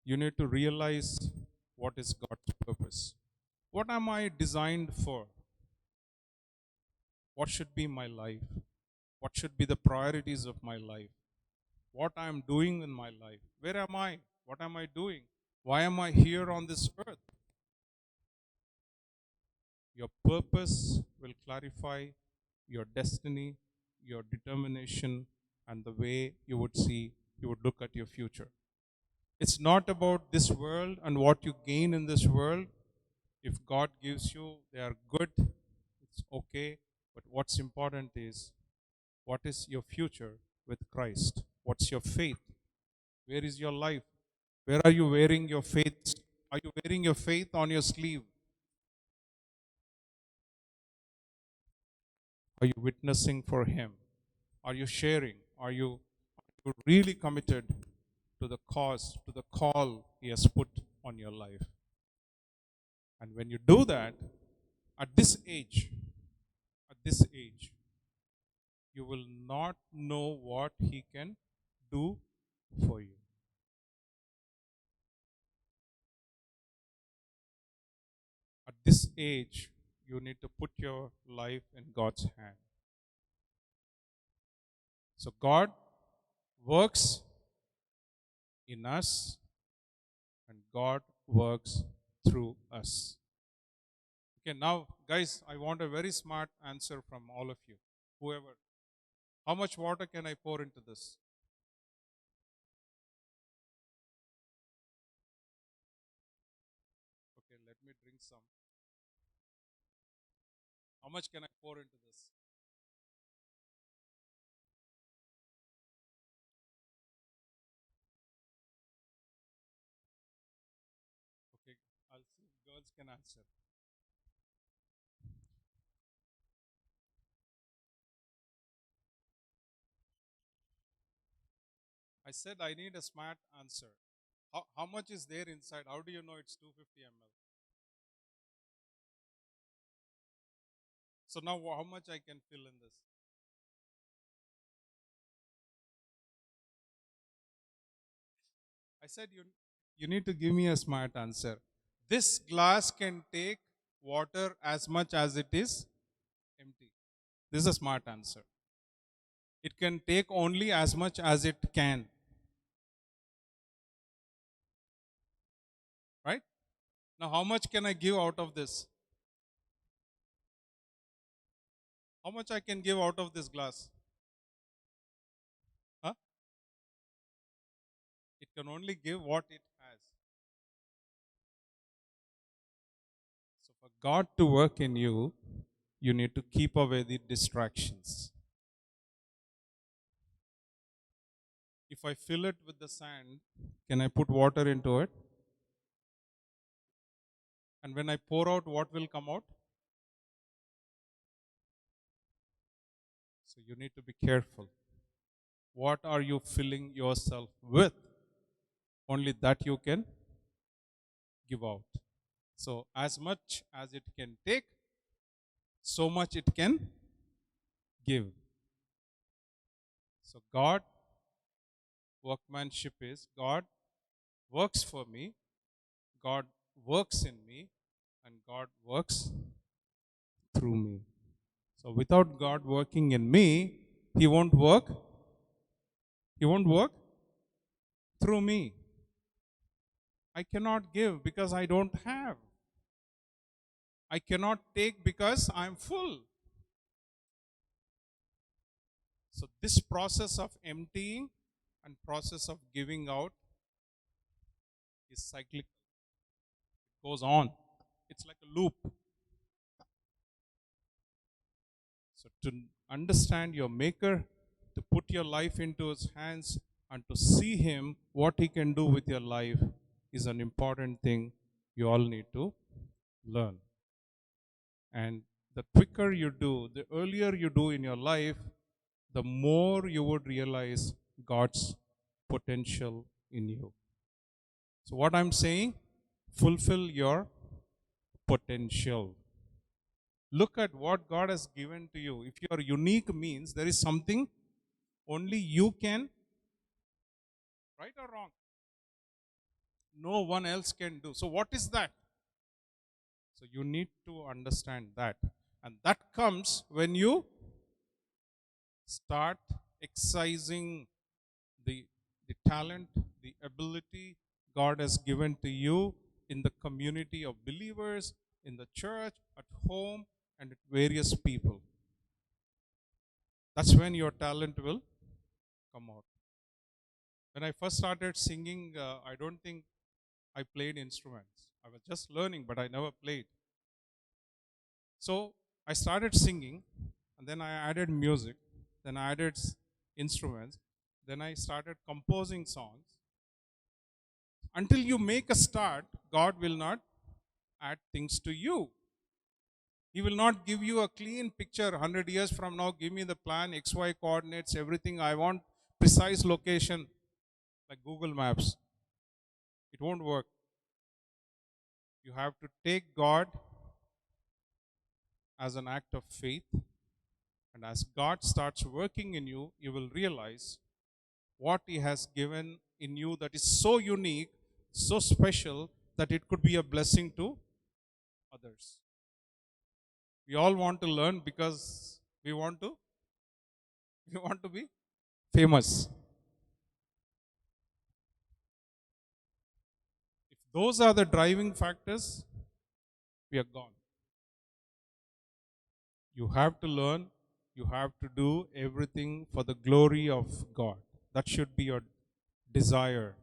You need to realize what is God's purpose. What am I designed for? What should be my life? What should be the priorities of my life? What I am doing in my life? Where am I? What am I doing? Why am I here on this earth? Your purpose will clarify your destiny, your determination, and the way you would look at your future. It's not about this world and what you gain in this world. If God gives you, they are good, it's okay. But what's important is, what is your future with Christ? What's your faith? Where is your life? Where are you wearing your faith? Are you wearing your faith on your sleeve? Are you witnessing for Him? Are you sharing? Are you really committed to the cause, to the call He has put on your life? And when you do that, at this age, at this age, you will not know what He can do for you. At this age, you need to put your life in God's hand. So God works in us and God works through us. Okay, now, guys, I want a very smart answer from all of you. Whoever. How much water can I pour into this? Okay, let me drink some. How much can I pour into this? Okay, I'll see if girls can answer. I said I need a smart answer. How much is there inside? How do you know it's 250 ml? So now how much I can fill in this? I said you need to give me a smart answer. This glass can take water as much as it is empty. This is a smart answer. It can take only as much as it can. Right? Now, how much can I give out of this? How much I can give out of this glass? Huh? It can only give what it has. So, for God to work in you, you need to keep away the distractions. If I fill it with the sand, can I put water into it? And when I pour out, what will come out? So you need to be careful. What are you filling yourself with? Only that you can give out. So as much as it can take, so much it can give. So God, workmanship is God works for me, God works in me, and God works through me. So without God working in me, He won't work. He won't work through me. I cannot give because I don't have. I cannot take because I'm full. So this process of emptying and process of giving out is cyclic. It goes on. It's like a loop. So to understand your maker, to put your life into his hands and to see him, what he can do with your life is an important thing you all need to learn. And the quicker you do, the earlier you do in your life, the more you would realize God's potential in you. So, what I'm saying, fulfill your potential. Look at what God has given to you. If you are unique, means there is something only you can, right or wrong? No one else can do. So, what is that? So, you need to understand that. And that comes when you start exercising the talent, the ability God has given to you in the community of believers, in the church, at home, and at various people. That's when your talent will come out. When I first started singing, I don't think I played instruments. I was just learning, but I never played. So I started singing, and then I added music, then I added instruments, then I started composing songs. Until you make a start, God will not add things to you. He will not give you a clean picture 100 years from now. Give me the plan, XY coordinates, everything. I want precise location like Google Maps. It won't work. You have to take God as an act of faith. And as God starts working in you, you will realize what He has given in you that is so unique, so special, that it could be a blessing to others. We all want to learn because we want to be famous. If those are the driving factors, we are gone. You have to learn, you have to do everything for the glory of God. That should be your desire.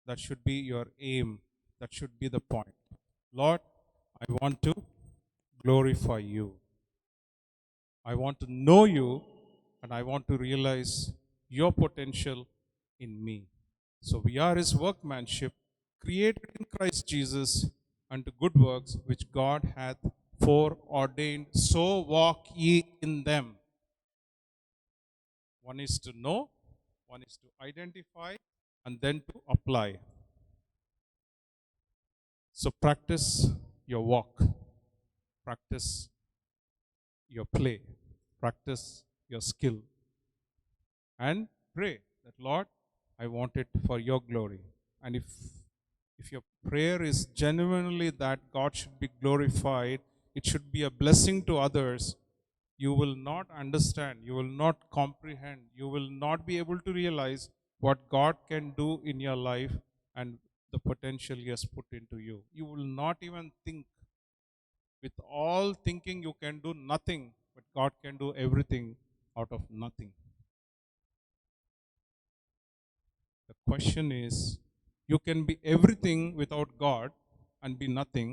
That should be your aim. That should be the point. Lord, I want to glorify you. I want to know you, and I want to realize your potential in me. So we are his workmanship, created in Christ Jesus unto good works, which God hath foreordained. So walk ye in them. One is to know, one is to identify, and then to apply. So practice your walk, practice your play, practice your skill, and pray that, Lord, I want it for your glory. And if your prayer is genuinely that God should be glorified it should be a blessing to others, you will not understand, you will not comprehend, you will not be able to realize what God can do in your life and the potential He has put into you. You will not even think. With all thinking, you can do nothing, but God can do everything out of nothing. The question is, you can be everything without God and be nothing.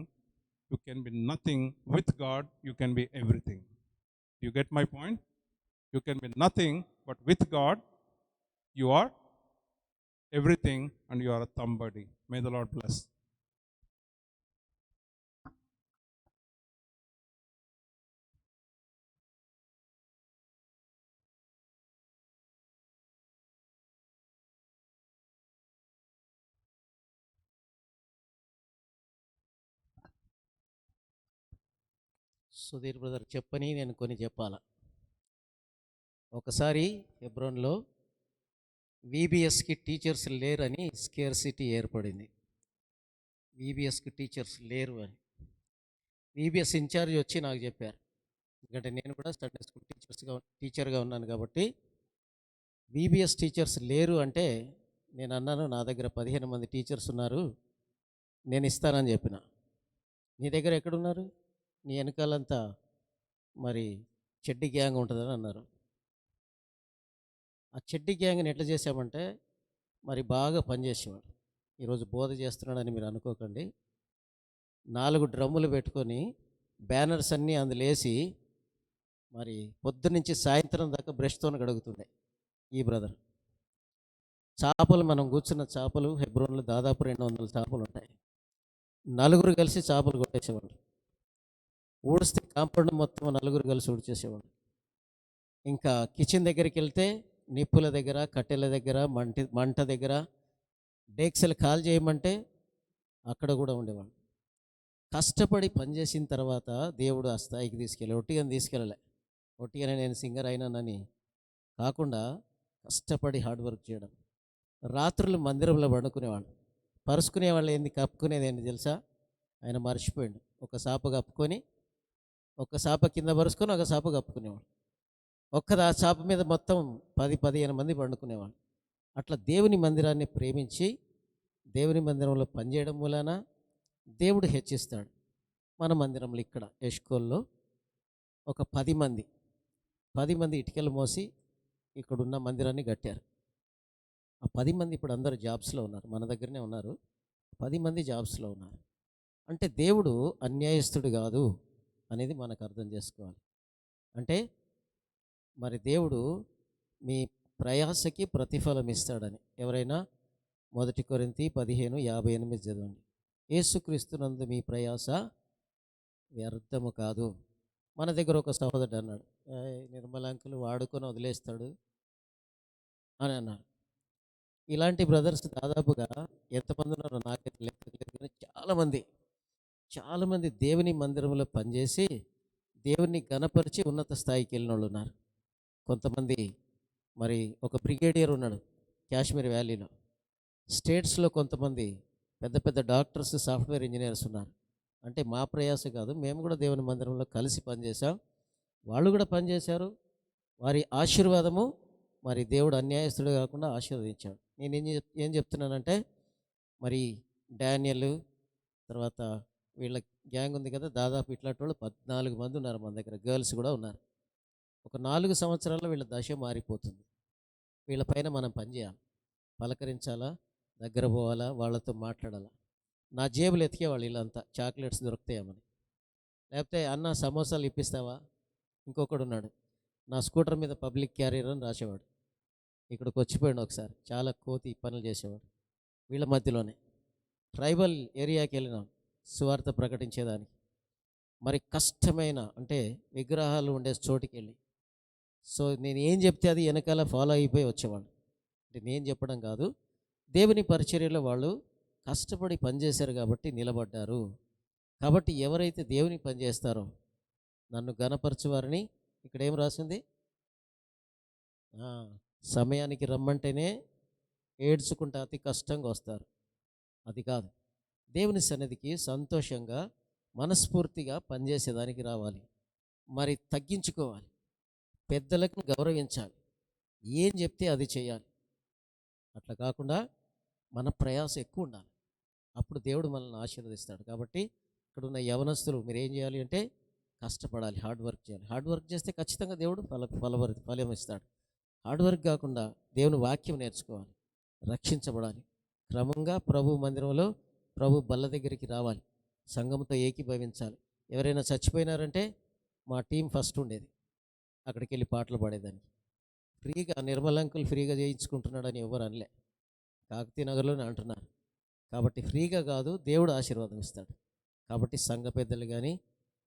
You can be nothing with God, you can be everything. You get my point? You can be nothing, but with God, you are everything and you are a somebody. May the Lord bless. Sudheer brother చెప్పని నేను కొన్ని చెప్పాల. ఒకసారి హెబ్రోన్లో వీబీఎస్కి teachers లేరని scarcity ఏర్పడింది. వీబీఎస్కి teachers లేరు అని VBS incharge వచ్చి నాకు చెప్పారు. ఎందుకంటే నేను కూడా సండే స్కూల్ టీచర్గా ఉన్నాను కాబట్టి వీబీఎస్ టీచర్స్ లేరు అంటే నేను అన్నాను, నా దగ్గర 15 మంది టీచర్స్ ఉన్నారు, నేను ఇస్తానని చెప్పిన. నీ దగ్గర ఎక్కడున్నారు? నీ వెనకాలంతా మరి చెడ్డి గ్యాంగ్ ఉంటుందని అన్నారు. ఆ చెడ్డి గ్యాంగ్ని ఎట్లా చేసామంటే మరి బాగా పనిచేసేవాడు. ఈరోజు బోధ చేస్తున్నాడని మీరు అనుకోకండి. 4 డ్రమ్ములు పెట్టుకొని బ్యానర్స్ అన్నీ అందులో వేసి మరి పొద్దునుంచి సాయంత్రం దాకా బ్రష్తో గడుగుతుండే ఈ బ్రదర్. చేపలు, మనం కూర్చున్న చేపలు హెబ్రోన్లో దాదాపు 200 చేపలు ఉంటాయి. 4 కలిసి చేపలు కొట్టేసేవాళ్ళు. ఊడిస్తే కాంపౌండ్ మొత్తం 4 కలిసి ఊడ్చేసేవాళ్ళు. ఇంకా కిచెన్ దగ్గరికి వెళ్తే నిప్పుల దగ్గర, కట్టెల దగ్గర, మంట దగ్గర డేక్సలు కాల్ చేయమంటే అక్కడ కూడా ఉండేవాళ్ళు. కష్టపడి పనిచేసిన తర్వాత దేవుడు ఆ స్థాయికి తీసుకెళ్ళి, ఒట్టిగానే తీసుకెళ్ళలే. ఒట్టిగానే నేను సింగర్ అయినానని కాకుండా కష్టపడి హార్డ్ వర్క్ చేయడం. రాత్రులు మందిరంలో పండుకునేవాళ్ళు. పరుచుకునేవాళ్ళు ఏంది, కప్పుకునేది ఏంటి తెలుసా? ఆయన మర్చిపోయాడు. ఒక సాప కప్పుకొని, ఒక సాప కింద పరుచుకొని, ఒక సాప కప్పుకునేవాడు. ఆ చాప మీద మొత్తం 10-15 మంది పండుకునేవాళ్ళు. అట్లా దేవుని మందిరాన్ని ప్రేమించి దేవుని మందిరంలో పనిచేయడం మూలాన దేవుడు హెచ్చిస్తాడు. మన మందిరంలో ఇక్కడ ఎష్కోల్లో ఒక 10 మంది ఇటుకలు మోసి ఇక్కడున్న మందిరాన్ని కట్టారు. ఆ 10 మంది ఇప్పుడు అందరూ జాబ్స్లో ఉన్నారు, మన దగ్గరనే ఉన్నారు. 10 మంది జాబ్స్లో ఉన్నారు. అంటే దేవుడు అన్యాయస్తుడు కాదు అనేది మనకు అర్థం చేసుకోవాలి. అంటే మరి దేవుడు మీ ప్రయాసకి ప్రతిఫలం ఇస్తాడని. ఎవరైనా 1 కొరింథీ 15:58 చదవండి. యేసుక్రీస్తునందు మీ ప్రయాస వ్యర్థము కాదు. మన దగ్గర ఒక సహోదరుడు అన్నాడు, నిర్మలాంకులు వాడుకొని వదిలేస్తాడు అని అన్నాడు. ఇలాంటి బ్రదర్స్ దాదాపుగా ఎంతమంది ఉన్నారో నాకైతే లెక్కలేదు, కానీ చాలామంది దేవుని మందిరంలో పనిచేసి దేవుని గణపరిచి ఉన్నత స్థాయికి వెళ్ళిన వాళ్ళు ఉన్నారు. కొంతమంది మరి ఒక బ్రిగేడియర్ ఉన్నాడు కాశ్మీర్ వ్యాలీలో. స్టేట్స్లో కొంతమంది పెద్ద డాక్టర్స్, సాఫ్ట్వేర్ ఇంజనీర్స్ ఉన్నారు. అంటే మా ప్రయాస కాదు, మేము కూడా దేవుని మందిరంలో కలిసి పనిచేసాం, వాళ్ళు కూడా పనిచేశారు. వారి ఆశీర్వాదము మరి దేవుడు అన్యాయస్తుడు కాకుండా ఆశీర్వదించాడు. నేను ఏం చెప్తున్నానంటే, మరి డానియల్ తర్వాత వీళ్ళ గ్యాంగ్ ఉంది కదా, దాదాపు ఇట్లాంటి వాళ్ళు 14 మంది ఉన్నారు మన దగ్గర. గర్ల్స్ కూడా ఉన్నారు. ఒక 4 సంవత్సరాల్లో వీళ్ళ దశ మారిపోతుంది. వీళ్ళ పైన మనం పనిచేయాలి, పలకరించాలా, దగ్గర పోవాలా, వాళ్ళతో మాట్లాడాలా. నా జేబులు ఎతికేవాళ్ళు వీళ్ళంతా, చాక్లెట్స్ దొరుకుతాయేమని. లేకపోతే అన్న సమోసాలు ఇప్పిస్తావా? ఇంకొకడు ఉన్నాడు, నా స్కూటర్ మీద పబ్లిక్ క్యారియర్ అని రాసేవాడు. ఇక్కడికి వచ్చిపోయాడు ఒకసారి, చాలా కోతి పనులు చేసేవాడు. వీళ్ళ మధ్యలోనే ట్రైబల్ ఏరియాకి వెళ్ళినాం సువార్త ప్రకటించేదానికి. మరి కష్టమైన, అంటే విగ్రహాలు ఉండే చోటుకి వెళ్ళి, సో నేను ఏం చెప్తే అది వెనకాల ఫాలో అయిపోయి వచ్చేవాళ్ళు. అంటే నేను చెప్పడం కాదు, దేవుని పరిచర్యలో వాళ్ళు కష్టపడి పనిచేశారు కాబట్టి నిలబడ్డారు. కాబట్టి ఎవరైతే దేవుని పని చేస్తారో, నన్ను గణపరచువారని ఇక్కడ ఏం రాసింది? సమయానికి రమ్మంటేనే ఏడ్చుకుంటా అతి కష్టంగా వస్తారు. అది కాదు, దేవుని సన్నిధికి సంతోషంగా మనస్ఫూర్తిగా పనిచేసేదానికి రావాలి. మరి తగ్గించుకోవాలి, పెద్దలకు గౌరవించాలి, ఏం చెప్తే అది చేయాలి. అట్లా కాకుండా మన ప్రయాస ఎక్కువ ఉండాలి. అప్పుడు దేవుడు మనల్ని ఆశీర్వదిస్తాడు. కాబట్టి ఇక్కడున్న యవనస్తులు మీరు ఏం చేయాలి అంటే కష్టపడాలి, హార్డ్ వర్క్ చేయాలి. హార్డ్ వర్క్ చేస్తే ఖచ్చితంగా దేవుడు ఫలం ఇస్తాడు. హార్డ్ వర్క్ కాకుండా దేవుని వాక్యం నేర్చుకోవాలి, రక్షించబడాలి. క్రమంగా ప్రభు మందిరంలో ప్రభు బల్ల దగ్గరికి రావాలి, సంఘంతో ఏకీభవించాలి. ఎవరైనా చచ్చిపోయినారంటే మా టీం ఫస్ట్ ఉండేది, అక్కడికి వెళ్ళి పాటలు పాడేదానికి. ఫ్రీగా నిర్మలంకులు ఫ్రీగా చేయించుకుంటున్నాడని ఎవరు అనలే, కాకతీయ నగర్లోనే అంటున్నారు. కాబట్టి ఫ్రీగా కాదు, దేవుడు ఆశీర్వాదం ఇస్తాడు. కాబట్టి సంఘ పెద్దలు కానీ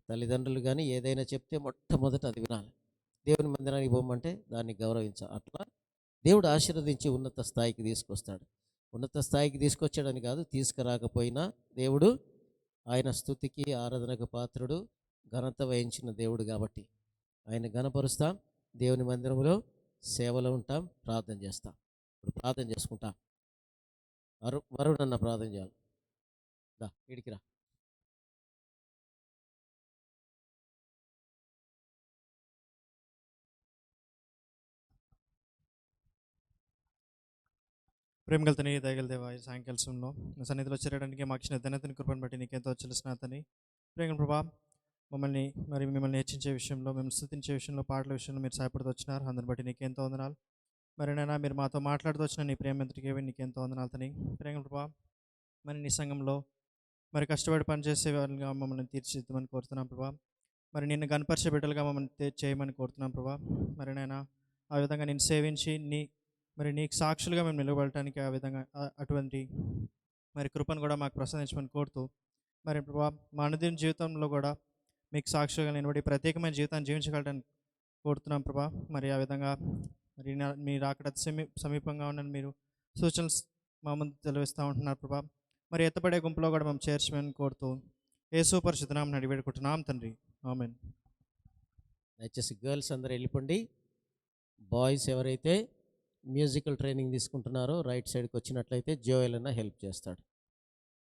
తల్లిదండ్రులు కానీ ఏదైనా చెప్తే మొట్టమొదట అది వినాలి. దేవుని మందిరానికి పోమంటే దాన్ని గౌరవించాలి. అట్లా దేవుడు ఆశీర్వదించి ఉన్నత స్థాయికి తీసుకొస్తాడు. ఉన్నత స్థాయికి తీసుకొచ్చాడని కాదు, తీసుకురాకపోయినా దేవుడు ఆయన స్తుతికి ఆరాధనకు పాత్రుడు, ఘనత వహించిన దేవుడు. కాబట్టి ఆయన ఘనపరుస్తాం, దేవుని మందిరంలో సేవలో ఉంటాం, ప్రార్థన చేస్తాం. ఇప్పుడు ప్రార్థన చేసుకుంటాం. వరుణన్న ప్రార్థన చేయాలి. వీడికి రా. ప్రేమగల తండ్రి, దయగల దేవా, ఈ సాయంకాల సమయంలో మీ సన్నిధిలో చేరడానికి మాకు ఇచ్చిన ధన్యతని కృపను బట్టి నీకెంతో చెల్లిసిన అతని ప్రేమ ప్రభా, మిమ్మల్ని హెచ్చించే విషయంలో, మేము స్తుతించే విషయంలో, పాటల విషయంలో మీరు సహాయపడుతూ వచ్చినారు. అందుని బట్టి నీకెంతో వందనాలు. మరి నైనా మీరు మాతో మాట్లాడుతూ వచ్చిన నీ ప్రేమ ఎంతటికి నీకెంతో వందనాలు తని. ప్రేమ ప్రభా, మరి నీ సంఘంలో మరి కష్టపడి పనిచేసే వాళ్ళుగా మమ్మల్ని తీర్చిదిద్దమని కోరుతున్నాం ప్రభా. మరి నిన్ను గణపరిచే బిడ్డలుగా మమ్మల్ని చేయమని కోరుతున్నాం ప్రభా. మరి నైనా ఆ విధంగా నేను సేవించి నీకు సాక్షులుగా మేము నిలబడటానికి ఆ విధంగా అటువంటి మరి కృపను కూడా మాకు ప్రసాదించమని కోరుతూ, మరి ప్రభా మా అనుదిన జీవితంలో కూడా మీకు సాక్షిగా నిలబడి ప్రత్యేకమైన జీవితాన్ని జీవించగలడానికి కోరుతున్నాం ప్రభా. మరి ఆ విధంగా మరి మీరు అక్కడ సమీపంగా ఉన్న మీరు సూచనలు మా ముందు తెలివిస్తూ ఉంటున్నారు ప్రభా. మరి ఎత్తపడే గుంపులో కూడా మేము చేర్చమని కోరుతూ యేసు పరిశుద్ధ నామమున అడిగి వేడుకుంటున్నాం తండ్రి, ఆమేన్. దయచేసి గర్ల్స్ అందరూ వెళ్ళిపోండి. బాయ్స్ ఎవరైతే మ్యూజికల్ ట్రైనింగ్ తీసుకుంటున్నారో రైట్ సైడ్కి వచ్చినట్లయితే జోయల్ అన్న హెల్ప్ చేస్తాడు.